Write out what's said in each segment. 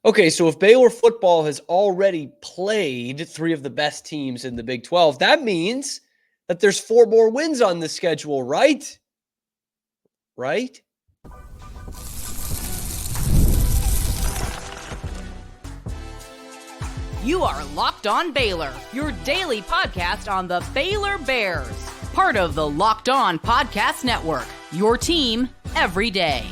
Okay, so if Baylor football has already played three of the best teams in the Big 12, that means that there's four more wins on the schedule, right? Right? You are Locked On Baylor, your daily podcast on the Baylor Bears. Part of the Locked On Podcast Network, your team every day.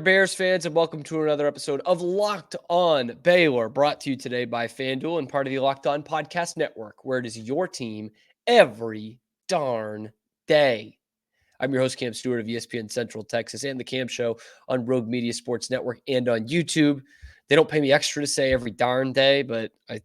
Bears fans, and welcome to another episode of Locked On Baylor, brought to you today by FanDuel and part of the Locked On Podcast Network, where it is your team every darn day. I'm your host, Cam Stewart of ESPN Central Texas and the Cam Show on Rogue Media Sports Network and on YouTube. They don't pay me extra to say every darn day, but I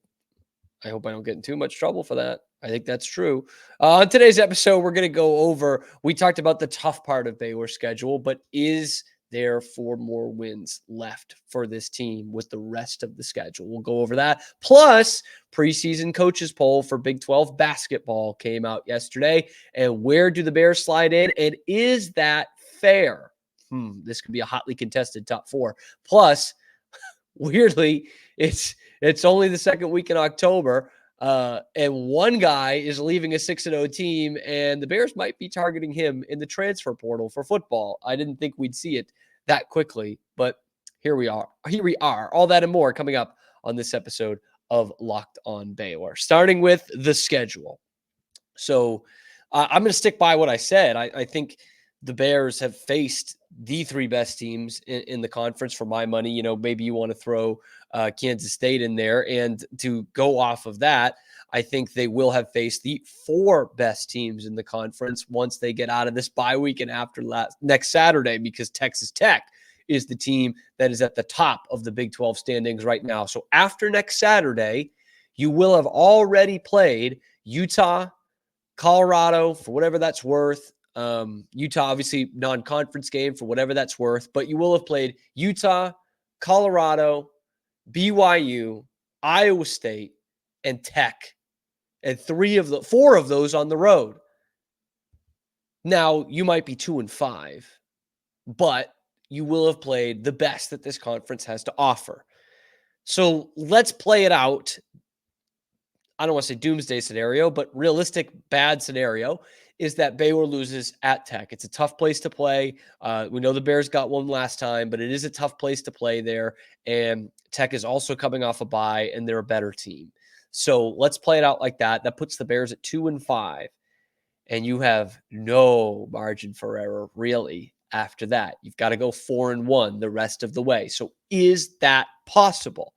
hope I don't get in too much trouble for that. I think that's true. On today's episode, we're going to go over, we talked about the tough part of Baylor's schedule, but is there four more wins left for this team with the rest of the schedule? We'll go over that. Plus, preseason coaches poll for Big 12 basketball came out yesterday. And where do the Bears slide in? And is that fair? This could be a hotly contested top four. Plus, weirdly, it's only the second week in October, and one guy is leaving a 6-0 team, and the Bears might be targeting him in the transfer portal for football. I didn't think we'd see it that quickly, but here we are. All that and more coming up on this episode of Locked On Baylor, starting with the schedule. So I'm going to stick by what I said. I think the Bears have faced the three best teams in the conference for my money. You know, maybe you want to throw Kansas State in there. And to go off of that, I think they will have faced the four best teams in the conference once they get out of this bye week and after next Saturday, because Texas Tech is the team that is at the top of the Big 12 standings right now. So after next Saturday, you will have already played Utah, Colorado, for whatever that's worth. Utah, obviously, non-conference game for whatever that's worth, but you will have played Utah, Colorado, BYU, Iowa State, and Tech, and four of those on the road. Now, you might be 2-5, but you will have played the best that this conference has to offer. So let's play it out. I don't want to say doomsday scenario, but realistic bad scenario is that Baylor loses at Tech. It's a tough place to play. We know the Bears got one last time, but it is a tough place to play there. And Tech is also coming off a bye, and they're a better team. So let's play it out like that. That puts the Bears at 2-5. And you have no margin for error, really, after that. You've got to go 4-1 the rest of the way. So is that possible?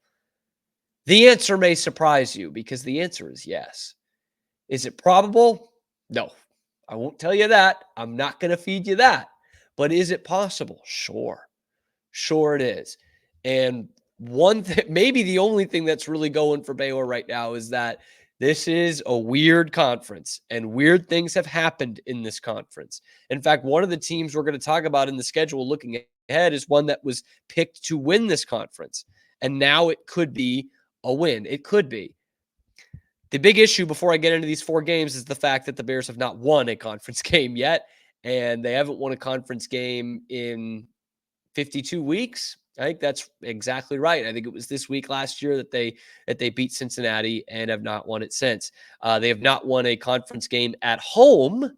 The answer may surprise you, because the answer is yes. Is it probable? No. I won't tell you that. I'm not going to feed you that. But is it possible? Sure. Sure it is. And one thing, maybe the only thing that's really going for Baylor right now is that this is a weird conference, and weird things have happened in this conference. In fact, one of the teams we're going to talk about in the schedule looking ahead is one that was picked to win this conference. And now it could be a win. It could be. The big issue before I get into these four games is the fact that the Bears have not won a conference game yet, and they haven't won a conference game in 52 weeks. I think that's exactly right. I think it was this week last year that they beat Cincinnati and have not won it since. They have not won a conference game at home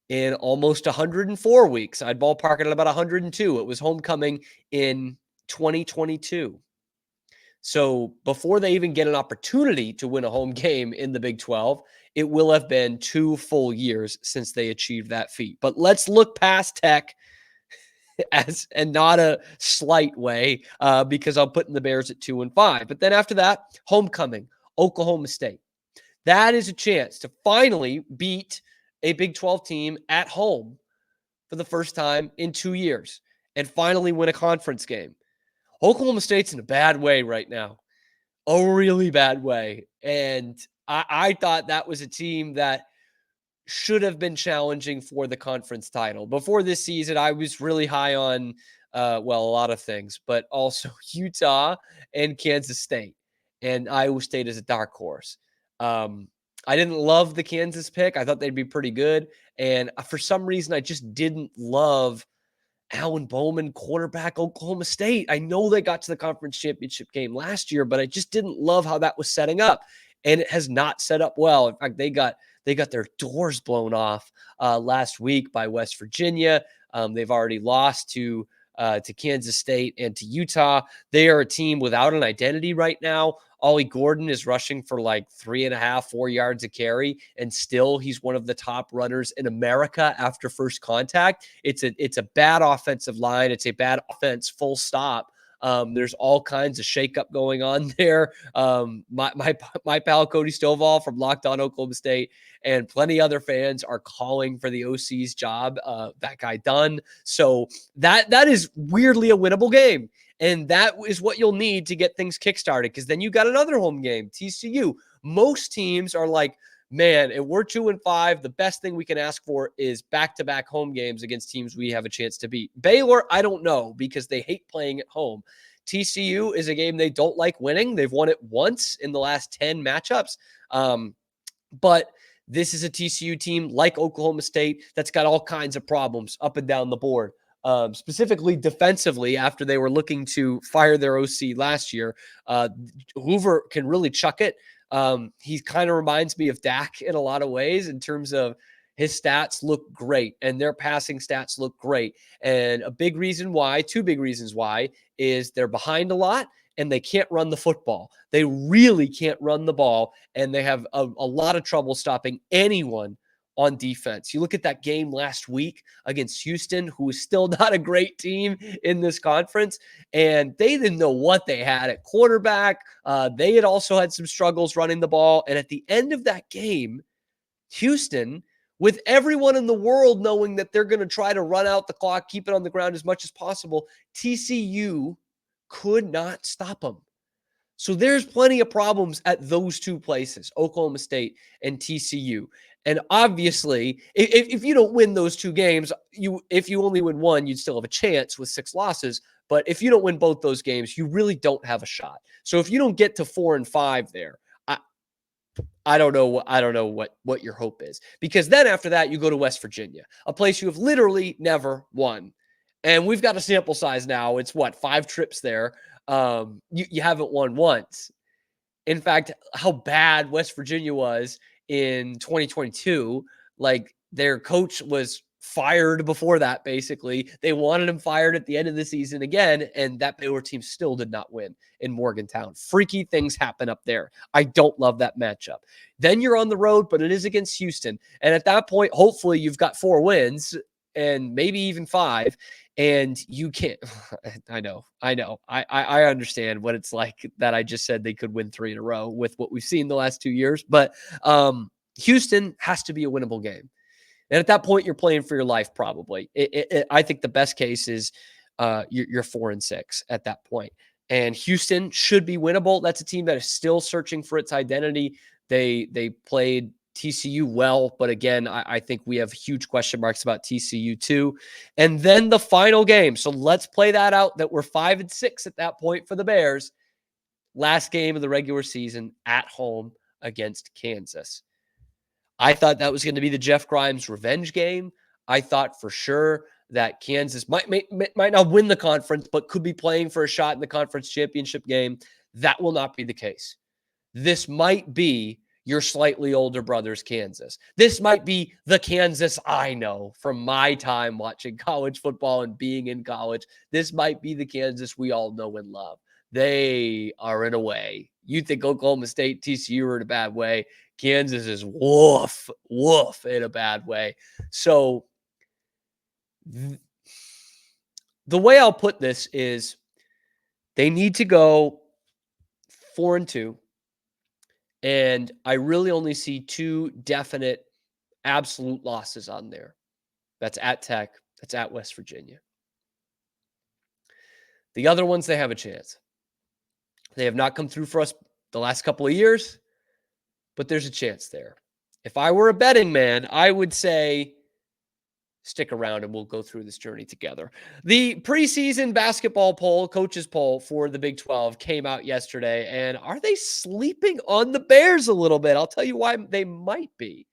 in almost 104 weeks. I'd ballpark it at about 102. It was homecoming in 2022. So before they even get an opportunity to win a home game in the Big 12, it will have been 2 full years since they achieved that feat. But let's look past Tech and not a slight way, because I'm putting the Bears at 2-5. But then after that, homecoming, Oklahoma State. That is a chance to finally beat a Big 12 team at home for the first time in 2 years and finally win a conference game. Oklahoma State's in a bad way right now, a really bad way. And I thought that was a team that should have been challenging for the conference title. Before this season, I was really high on, a lot of things, but also Utah and Kansas State, and Iowa State as a dark horse. I didn't love the Kansas pick. I thought they'd be pretty good. And for some reason, I just didn't love Alan Bowman, quarterback, Oklahoma State. I know they got to the conference championship game last year, but I just didn't love how that was setting up. And it has not set up well. In fact, they got their doors blown off last week by West Virginia. They've already lost to Kansas State and to Utah. They are a team without an identity right now. Ollie Gordon is rushing for like 3.5, 4 yards a carry, and still he's one of the top runners in America after first contact. It's a bad offensive line. It's a bad offense, full stop. There's all kinds of shakeup going on there. My pal Cody Stovall from Locked On Oklahoma State and plenty other fans are calling for the OC's job. That guy done. So that is weirdly a winnable game. And that is what you'll need to get things kickstarted, because then you got another home game, TCU. Most teams are like, man, if we're 2-5, the best thing we can ask for is back-to-back home games against teams we have a chance to beat. Baylor, I don't know, because they hate playing at home. TCU is a game they don't like winning. They've won it once in the last 10 matchups. But this is a TCU team like Oklahoma State that's got all kinds of problems up and down the board. Specifically defensively, after they were looking to fire their OC last year. Hoover can really chuck it. He kind of reminds me of Dak in a lot of ways in terms of his stats look great and their passing stats look great. And two big reasons why is they're behind a lot and they can't run the football. They really can't run the ball, and they have a lot of trouble stopping anyone on defense. You look at that game last week against Houston, who is still not a great team in this conference, and they didn't know what they had at quarterback. They had also had some struggles running the ball, and at the end of that game, Houston, with everyone in the world knowing that they're going to try to run out the clock, keep it on the ground as much as possible, TCU could not stop them. So there's plenty of problems at those two places, Oklahoma State and TCU. And obviously, if you don't win those two games, if you only win one, you'd still have a chance with 6 losses. But if you don't win both those games, you really don't have a shot. So if you don't get to 4-5 there, I don't know what your hope is. Because then after that, you go to West Virginia, a place you have literally never won. And we've got a sample size now. It's 5 trips there. You haven't won once. In fact, how bad West Virginia was in 2022, like their coach was fired before that, basically. They wanted him fired at the end of the season again, and that Baylor team still did not win in Morgantown. Freaky things happen up there. I don't love that matchup. Then you're on the road, but it is against Houston. And at that point, hopefully you've got 4 wins and maybe even 5. And you can't, I know. I understand what it's like that I just said they could win 3 in a row with what we've seen the last 2 years. But Houston has to be a winnable game. And at that point, you're playing for your life, probably. I think the best case is you're 4-6 at that point. And Houston should be winnable. That's a team that is still searching for its identity. They played TCU well, but again, I think we have huge question marks about TCU too. And then the final game. So let's play that out that we're 5-6 at that point for the Bears. Last game of the regular season at home against Kansas. I thought that was going to be the Jeff Grimes revenge game. I thought for sure that Kansas might not win the conference, but could be playing for a shot in the conference championship game. That will not be the case. This might be your slightly older brother's Kansas. This might be the Kansas I know from my time watching college football and being in college. This might be the Kansas we all know and love. They are in a way. You think Oklahoma State, TCU are in a bad way. Kansas is woof in a bad way. So the way I'll put this is they need to go 4-2. And I really only see 2 definite, absolute losses on there. That's at Tech. That's at West Virginia. The other ones, they have a chance. They have not come through for us the last couple of years, but there's a chance there. If I were a betting man, I would say stick around and we'll go through this journey together. The preseason basketball poll, coaches poll for the Big 12 came out yesterday. And are they sleeping on the Bears a little bit? I'll tell you why they might be.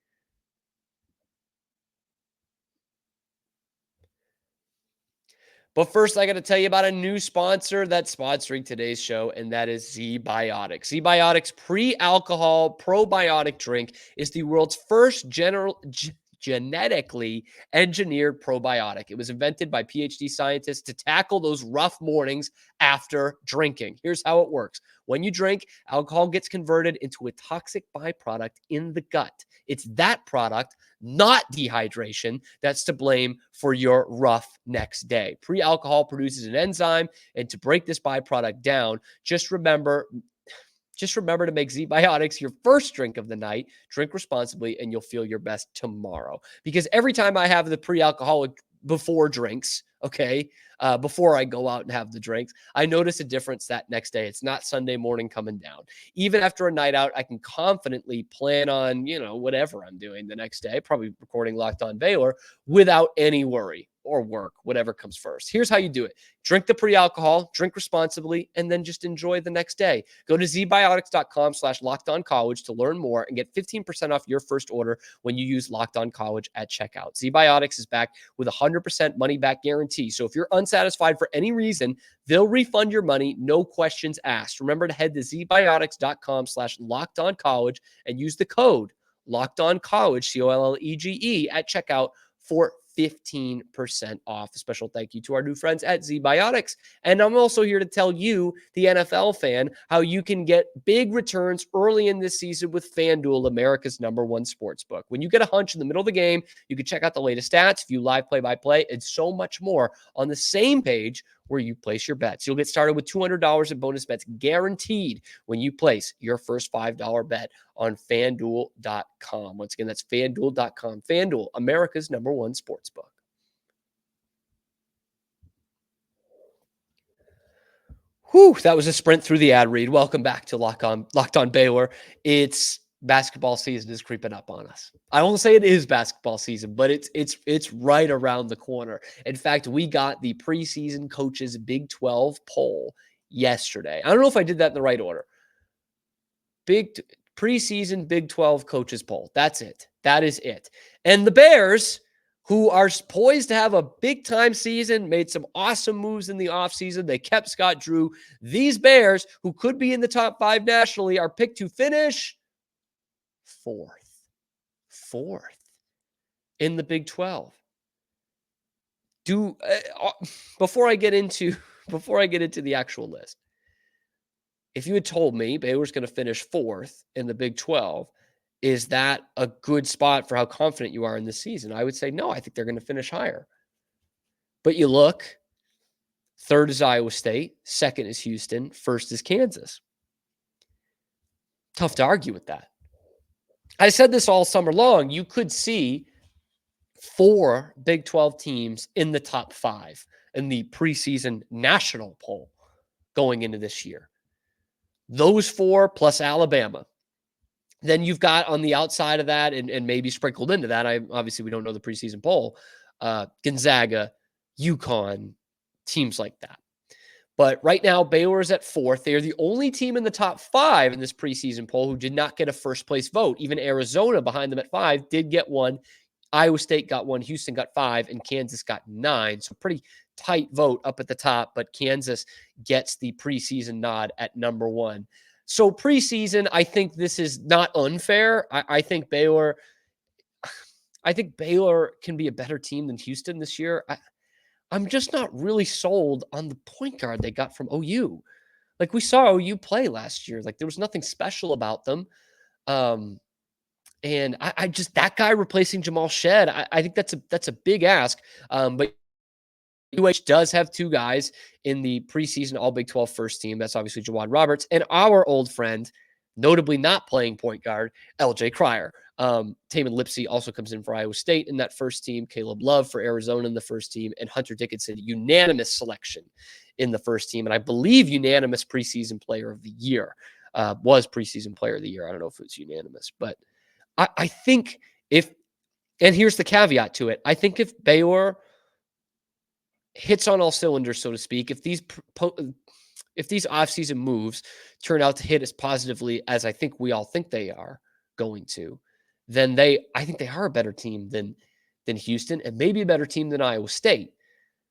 But first, I got to tell you about a new sponsor that's sponsoring today's show, and that is ZBiotics. ZBiotics pre-alcohol probiotic drink is the world's first genetically engineered probiotic. It was invented by PhD scientists to tackle those rough mornings after drinking. Here's how it works. When you drink, alcohol gets converted into a toxic byproduct in the gut. It's that product, not dehydration, that's to blame for your rough next day. Pre-alcohol produces an enzyme, and to break this byproduct down, just remember to make ZBiotics your first drink of the night. Drink responsibly, and you'll feel your best tomorrow. Because every time I have the pre-alcoholic before drinks, before I go out and have the drinks, I notice a difference that next day. It's not Sunday morning coming down. Even after a night out, I can confidently plan on, whatever I'm doing the next day, probably recording Locked On Baylor, without any worry or work, whatever comes first. Here's how you do it. Drink the pre-alcohol, drink responsibly, and then just enjoy the next day. Go to zbiotics.com/lockedoncollege to learn more and get 15% off your first order when you use Locked On College at checkout. ZBiotics is back with a 100% money back guarantee. So if you're unsatisfied for any reason, they'll refund your money, no questions asked. Remember to head to zbiotics.com/lockedoncollege and use the code LockedOnCollege, COLLEGE, at checkout for 15% off. A special thank you to our new friends at ZBiotics. And I'm also here to tell you, the NFL fan, how you can get big returns early in this season with FanDuel, America's #1 sportsbook. When you get a hunch in the middle of the game, you can check out the latest stats, view live play-by-play, and so much more on the same page where you place your bets. You'll get started with $200 in bonus bets guaranteed when you place your first $5 bet on FanDuel.com. Once again, that's FanDuel.com. FanDuel, America's #1 sportsbook. Whew, that was a sprint through the ad read. Welcome back to Locked On Baylor. It's basketball season is creeping up on us. I won't say it is basketball season, but it's right around the corner. In fact, we got the preseason coaches Big 12 poll yesterday. I don't know if I did that in the right order. Preseason Big 12 coaches poll. That's it. That is it. And the Bears, who are poised to have a big-time season, made some awesome moves in the offseason. They kept Scott Drew. These Bears, who could be in the top 5 nationally, are picked to finish fourth in the Big 12. Before I get into the actual list, if you had told me Baylor's going to finish 4th in the Big 12, is that a good spot for how confident you are in this season? I would say no. I think they're going to finish higher. But you look, 3rd is Iowa State, 2nd is Houston, 1st is Kansas. Tough to argue with that. I said this all summer long. You could see 4 Big 12 teams in the top 5 in the preseason national poll going into this year. Those 4 plus Alabama. Then you've got on the outside of that and maybe sprinkled into that, obviously we don't know the preseason poll, Gonzaga, UConn, teams like that. But right now, Baylor is at 4th. They are the only team in the top 5 in this preseason poll who did not get a first-place vote. Even Arizona, behind them at 5, did get one. Iowa State got 1, Houston got 5, and Kansas got 9. So pretty tight vote up at the top, but Kansas gets the preseason nod at #1. So preseason, I think this is not unfair. I think Baylor can be a better team than Houston this year. I'm just not really sold on the point guard they got from OU. Like, we saw OU play last year. Like, there was nothing special about them. And I just, that guy replacing Jamal Shed, I think that's a big ask. But UH does have 2 guys in the preseason All Big 12 first team. That's obviously Jawad Roberts and our old friend, notably not playing point guard, LJ Cryer. Taman Lipsey also comes in for Iowa State in that first team. Caleb Love for Arizona in the first team. And Hunter Dickinson, unanimous selection in the first team. And I believe unanimous preseason player of the year. Was preseason player of the year. I don't know if it's unanimous. But I think and here's the caveat to it. I think if Baylor hits on all cylinders, so to speak, if these offseason moves turn out to hit as positively as I think we all think they are going to, then I think they are a better team than Houston and maybe a better team than Iowa State.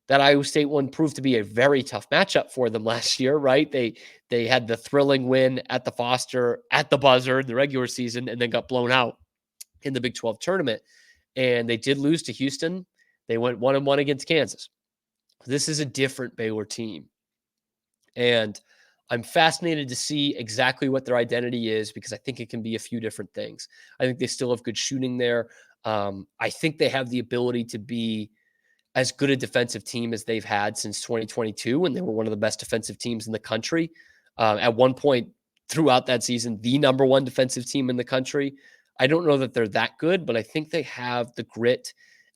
That Iowa State one proved to be a very tough matchup for them last year, right? They had the thrilling win at the Foster at the buzzer in the regular season and then got blown out in the Big 12 tournament. And they did lose to Houston. They went 1-1 against Kansas. This is a different Baylor team. And I'm fascinated to see exactly what their identity is because I think it can be a few different things. I think they still have good shooting there. I think they have the ability to be as good a defensive team as they've had since 2022 when they were one of the best defensive teams in the country. At one point throughout that season, the number one defensive team in the country. I don't know that they're that good, but I think they have the grit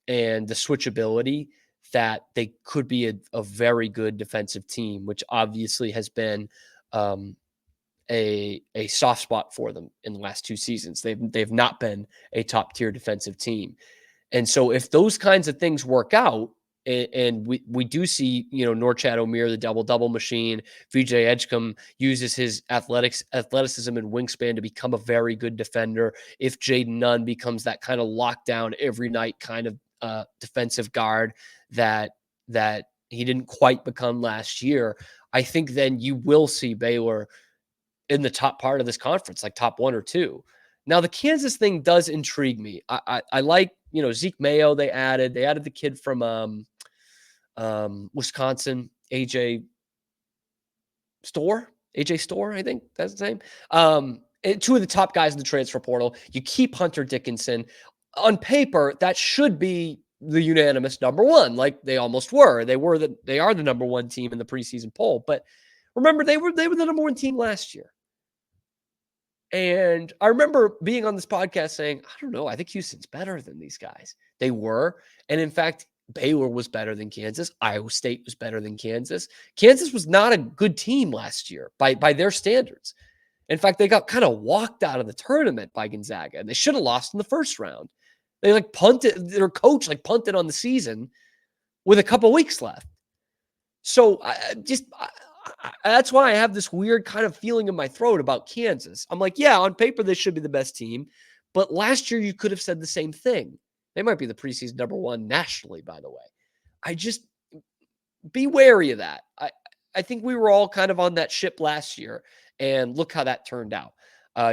and the switchability that they could be a very good defensive team, which obviously has been a soft spot for them in the last two seasons. They've not been a top tier defensive team. And so if those kinds of things work out, and we do see, Norchad Omier, the double machine, VJ Edgecombe uses his athleticism and wingspan to become a very good defender. If Jaden Nunn becomes that kind of lockdown every night kind of defensive guard that he didn't quite become last year, I think then you will see Baylor in the top part of this conference, like top 1 or 2. Now, the Kansas thing does intrigue me. I like, Zeke Mayo they added. They added the kid from Wisconsin, AJ Store, I think that's his name. And 2 of the top guys in the transfer portal. You keep Hunter Dickinson. On paper, that should be the unanimous number 1, like they almost were. They are the number 1 team in the preseason poll. But remember, they were the number 1 team last year. And I remember being on this podcast saying, I don't know, I think Houston's better than these guys. They were. And in fact, Baylor was better than Kansas. Iowa State was better than Kansas. Kansas was not a good team last year by their standards. In fact, they got kind of walked out of the tournament by Gonzaga, and they should have lost in the first round. They punted, their coach punted on the season with a couple weeks left. So that's why I have this weird kind of feeling in my throat about Kansas. I'm like, yeah, on paper, they should be the best team. But last year, you could have said the same thing. They might be the preseason number 1 nationally, by the way. I just be wary of that. I think we were all kind of on that ship last year, and look how that turned out.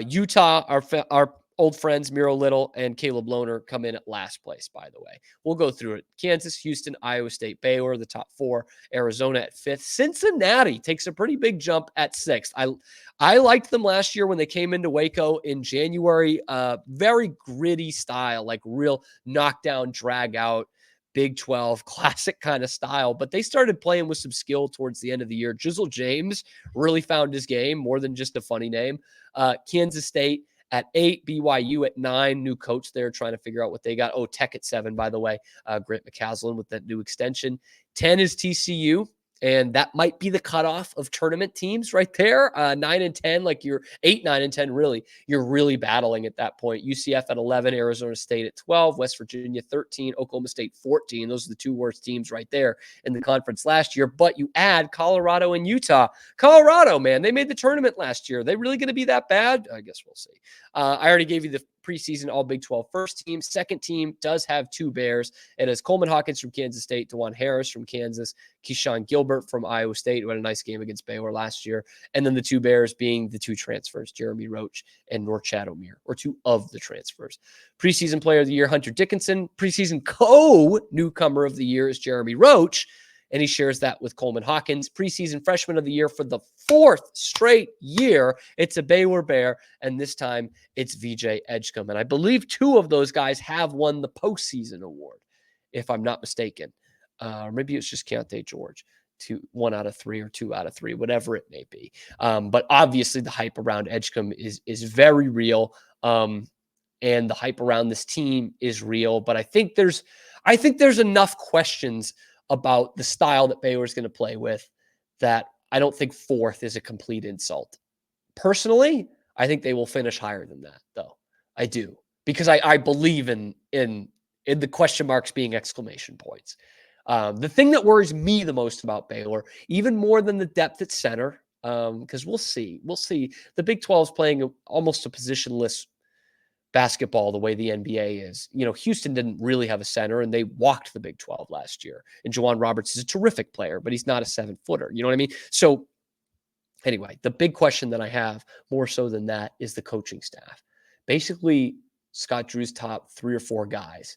Utah, our old friends Miro Little and Caleb Lohner come in at last place, by the way. We'll go through it. Kansas, Houston, Iowa State, Baylor, the top 4. Arizona at 5th. Cincinnati takes a pretty big jump at 6th. I liked them last year when they came into Waco in January. Very gritty style, like real knockdown, drag out, Big 12, classic kind of style. But they started playing with some skill towards the end of the year. Jizzle James really found his game, more than just a funny name. Kansas State at 8, BYU at 9, new coach there trying to figure out what they got. Oh, Tech at 7, by the way, Grant McCaslin with that new extension. 10 is TCU, and that might be the cutoff of tournament teams right there. 9 and 10, like you're 8, 9, and 10, really, you're really battling at that point. UCF at 11, Arizona State at 12, West Virginia 13, Oklahoma State 14. Those are the 2 worst teams right there in the conference last year. But you add Colorado and Utah. Colorado, man, they made the tournament last year. Are they really going to be that bad? I guess we'll see. I already gave you the preseason all Big 12 first team. Second team does have 2 Bears. It is Coleman Hawkins from Kansas State, DeJuan Harris from Kansas, Keyshawn Gilbert from Iowa State, who had a nice game against Baylor last year. And then the 2 Bears being the 2 transfers, Jeremy Roach and Norchad Omier, or 2 of the transfers. Preseason player of the year, Hunter Dickinson. Preseason co-newcomer of the year is Jeremy Roach, and he shares that with Coleman Hawkins. Preseason freshman of the year for the 4th straight year, it's a Baylor Bear, and this time it's VJ Edgecombe. And I believe 2 of those guys have won the postseason award, if I'm not mistaken. Maybe it's just Keontae George, 1 out of 3 or 2 out of 3, whatever it may be. But obviously the hype around Edgecombe is very real, and the hype around this team is real. But I think there's enough questions about the style that Baylor is going to play with that I don't think 4th is a complete insult. Personally, I think they will finish higher than that, though. I do, because I believe in the question marks being exclamation points. The thing that worries me the most about Baylor, even more than the depth at center, because we'll see. The Big 12 is playing almost a positionless basketball the way the NBA is. Houston didn't really have a center, and they walked the Big 12 last year. And Juwan Roberts is a terrific player, but he's not a 7-footer. You know what I mean? So anyway, the big question that I have more so than that is the coaching staff. Basically, Scott Drew's top 3 or 4 guys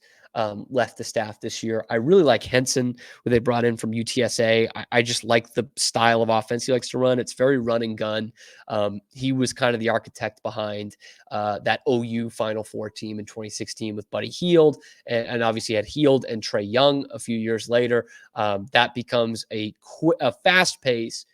left the staff this year. I really like Henson, who they brought in from UTSA. I just like the style of offense he likes to run. It's very run and gun. He was kind of the architect behind that OU Final Four team in 2016 with Buddy Hield, and obviously had Hield and Trae Young a few years later. That becomes a fast-paced,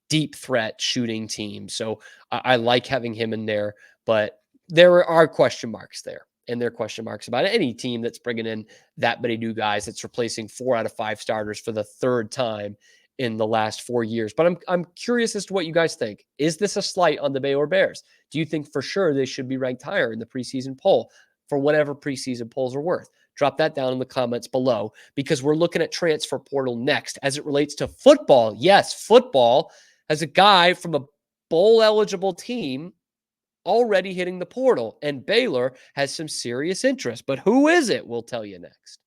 deep threat shooting team. So I like having him in there, but there are question marks there. And there are question marks about any team that's bringing in that many new guys, that's replacing 4 out of 5 starters for the 3rd time in the last 4 years. But I'm curious as to what you guys think. Is this a slight on the Baylor Bears? Do you think for sure they should be ranked higher in the preseason poll for whatever preseason polls are worth? Drop that down in the comments below, because we're looking at transfer portal next as it relates to football. Yes, football has a guy from a bowl eligible team already hitting the portal, and Baylor has some serious interest. But who is it? We'll tell you next.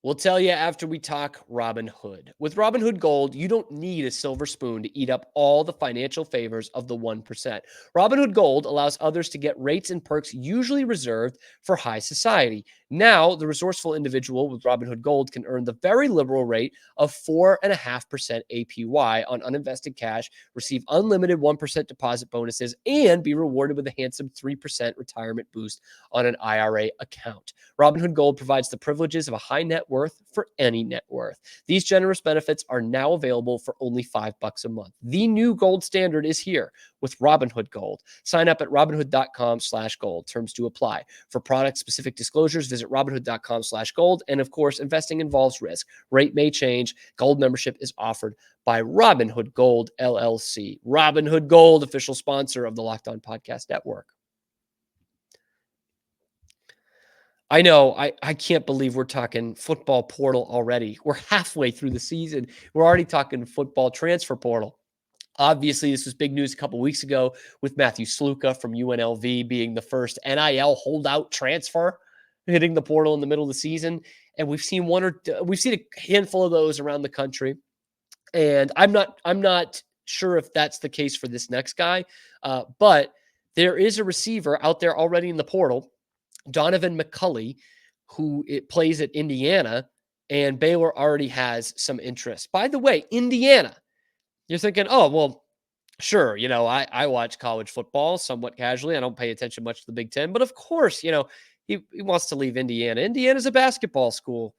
We'll tell you after we talk Robinhood. With Robinhood Gold, you don't need a silver spoon to eat up all the financial favors of the 1%. Robinhood Gold allows others to get rates and perks usually reserved for high society. Now, the resourceful individual with Robinhood Gold can earn the very liberal rate of 4.5% APY on uninvested cash, receive unlimited 1% deposit bonuses, and be rewarded with a handsome 3% retirement boost on an IRA account. Robinhood Gold provides the privileges of a high net worth for any net worth. These generous benefits are now available for only $5 a month. The new gold standard is here with Robinhood Gold. Sign up at Robinhood.com/gold. Terms do apply. For product-specific disclosures, visit Robinhood.com/gold. And of course, investing involves risk. Rate may change. Gold membership is offered by Robinhood Gold, LLC. Robinhood Gold, official sponsor of the Locked On Podcast Network. I know, I can't believe we're talking football portal already. We're halfway through the season. We're already talking football transfer portal. Obviously, this was big news a couple weeks ago with Matthew Sluka from UNLV being the first NIL holdout transfer hitting the portal in the middle of the season. And we've seen a handful of those around the country. And I'm not sure if that's the case for this next guy, but there is a receiver out there already in the portal, Donovan McCulley, who plays at Indiana, and Baylor already has some interest. By the way, Indiana, you're thinking, oh, well, sure, I watch college football somewhat casually. I don't pay attention much to the Big Ten, but of course, he wants to leave Indiana. Indiana's a basketball school.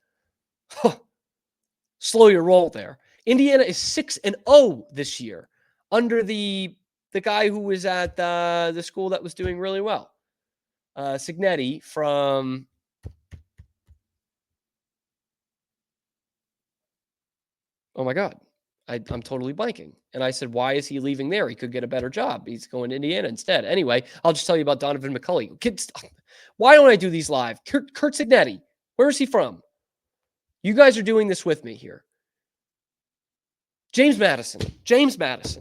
Slow your roll there. Indiana is 6-0 this year under the guy who was at the school that was doing really well. Signetti from oh my God, I'm totally blanking. And I said, why is he leaving there? He could get a better job. He's going to Indiana instead. Anyway, I'll just tell you about Donovan McCulley. Kids, why don't I do these live? Kurt Signetti, where is he from? You guys are doing this with me here. James Madison.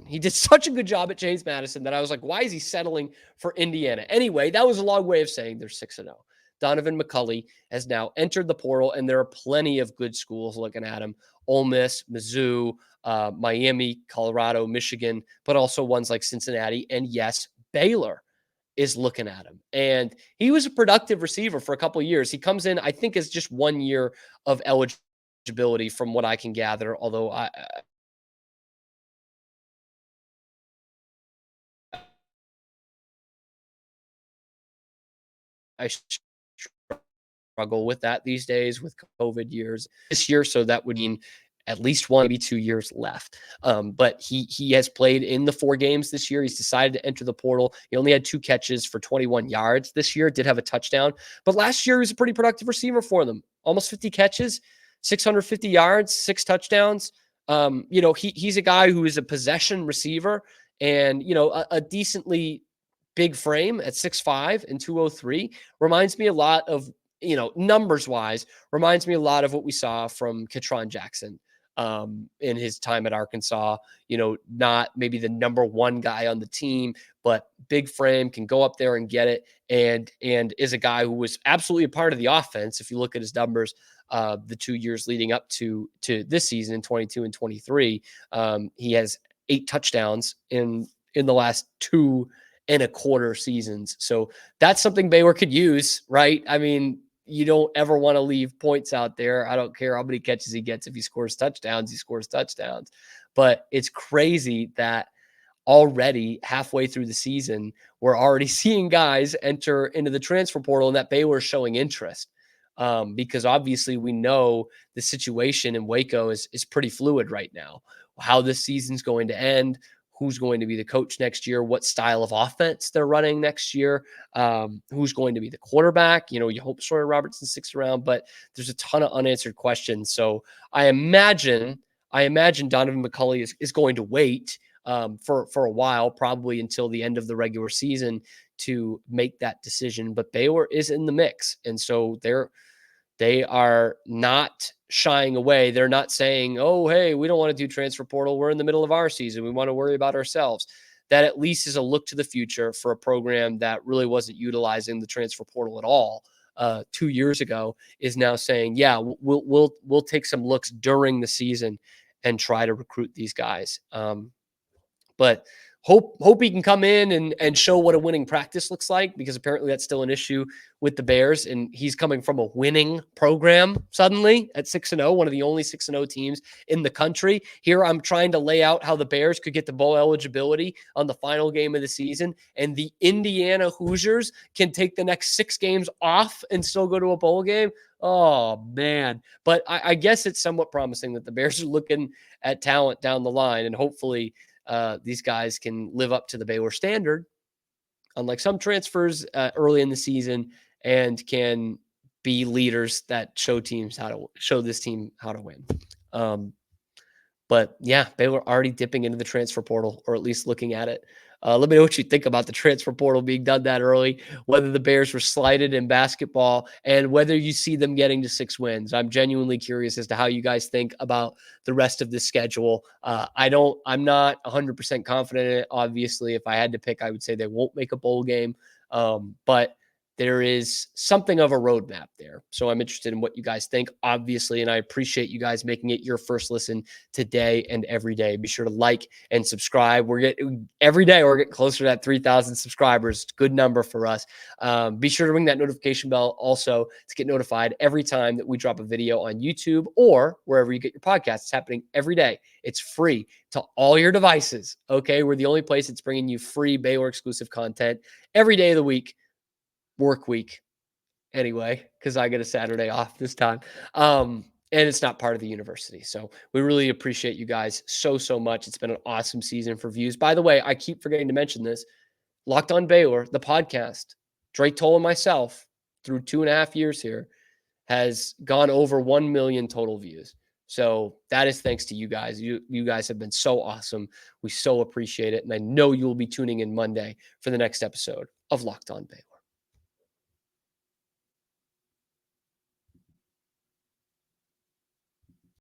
He did such a good job at James Madison that I was like, why is he settling for Indiana? Anyway, that was a long way of saying they're 6-0. Donovan McCulley has now entered the portal, and there are plenty of good schools looking at him. Ole Miss, Mizzou, Miami, Colorado, Michigan, but also ones like Cincinnati. And yes, Baylor is looking at him. And he was a productive receiver for a couple of years. He comes in, I think, as just 1 year of eligibility from what I can gather, although I struggle with that these days with COVID years this year. So that would mean at least 1, maybe 2 years left. But he has played in the 4 games this year. He's decided to enter the portal. He only had 2 catches for 21 yards this year, did have a touchdown. But last year, he was a pretty productive receiver for them. Almost 50 catches, 650 yards, 6 touchdowns. He's a guy who is a possession receiver and, a decently big frame at 6'5" and 203 reminds me a lot of, numbers wise, reminds me a lot of what we saw from Ketron Jackson in his time at Arkansas. Not maybe the number one guy on the team, but big frame, can go up there and get it, and is a guy who was absolutely a part of the offense. If you look at his numbers, the 2 years leading up to this season in 22 and 23, he has 8 touchdowns in the last 2.25 seasons. So that's something Baylor could use, right? I mean, you don't ever want to leave points out there. I don't care how many catches he gets. If he scores touchdowns, he scores touchdowns. But it's crazy that already halfway through the season, we're already seeing guys enter into the transfer portal and that Baylor is showing interest. Because obviously we know the situation in Waco is pretty fluid right now. How this season's going to end, who's going to be the coach next year, what style of offense they're running next year, who's going to be the quarterback. You hope Sawyer Robertson sticks around, but there's a ton of unanswered questions. So I imagine Donovan McCulley is going to wait for a while, probably until the end of the regular season, to make that decision. But Baylor is in the mix, and so they are not shying away. They're not saying, oh, hey, we don't want to do transfer portal. We're in the middle of our season. We want to worry about ourselves. That at least is a look to the future for a program that really wasn't utilizing the transfer portal at all 2 years ago, is now saying, yeah, we'll take some looks during the season and try to recruit these guys. But hope he can come in and show what a winning practice looks like, because apparently that's still an issue with the Bears. And he's coming from a winning program suddenly at 6-0, one of the only 6-0 teams in the country. Here I'm trying to lay out how the Bears could get the bowl eligibility on the final game of the season, and the Indiana Hoosiers can take the next 6 games off and still go to a bowl game. Oh, man. But I guess it's somewhat promising that the Bears are looking at talent down the line, and hopefully these guys can live up to the Baylor standard, unlike some transfers early in the season, and can be leaders that show this team how to win. But yeah, Baylor already dipping into the transfer portal, or at least looking at it. Let me know what you think about the transfer portal being done that early, whether the Bears were slighted in basketball, and whether you see them getting to 6 wins. I'm genuinely curious as to how you guys think about the rest of the schedule. I'm not 100% confident in it. Obviously, if I had to pick, I would say they won't make a bowl game. But there is something of a roadmap there. So I'm interested in what you guys think, obviously, and I appreciate you guys making it your first listen today and every day. Be sure to like and subscribe. Every day we're getting closer to that 3,000 subscribers. Good number for us. Be sure to ring that notification bell also to get notified every time that we drop a video on YouTube or wherever you get your podcasts. It's happening every day. It's free to all your devices. Okay, we're the only place that's bringing you free Baylor exclusive content every day of the week. Work week anyway, because I get a Saturday off this time. And it's not part of the university. So we really appreciate you guys so much. It's been an awesome season for views. By the way, I keep forgetting to mention this. Locked on Baylor, the podcast, Drake Toll and myself, through 2.5 years here, has gone over 1 million total views. So that is thanks to you guys. You guys have been so awesome. We so appreciate it. And I know you will be tuning in Monday for the next episode of Locked on Baylor.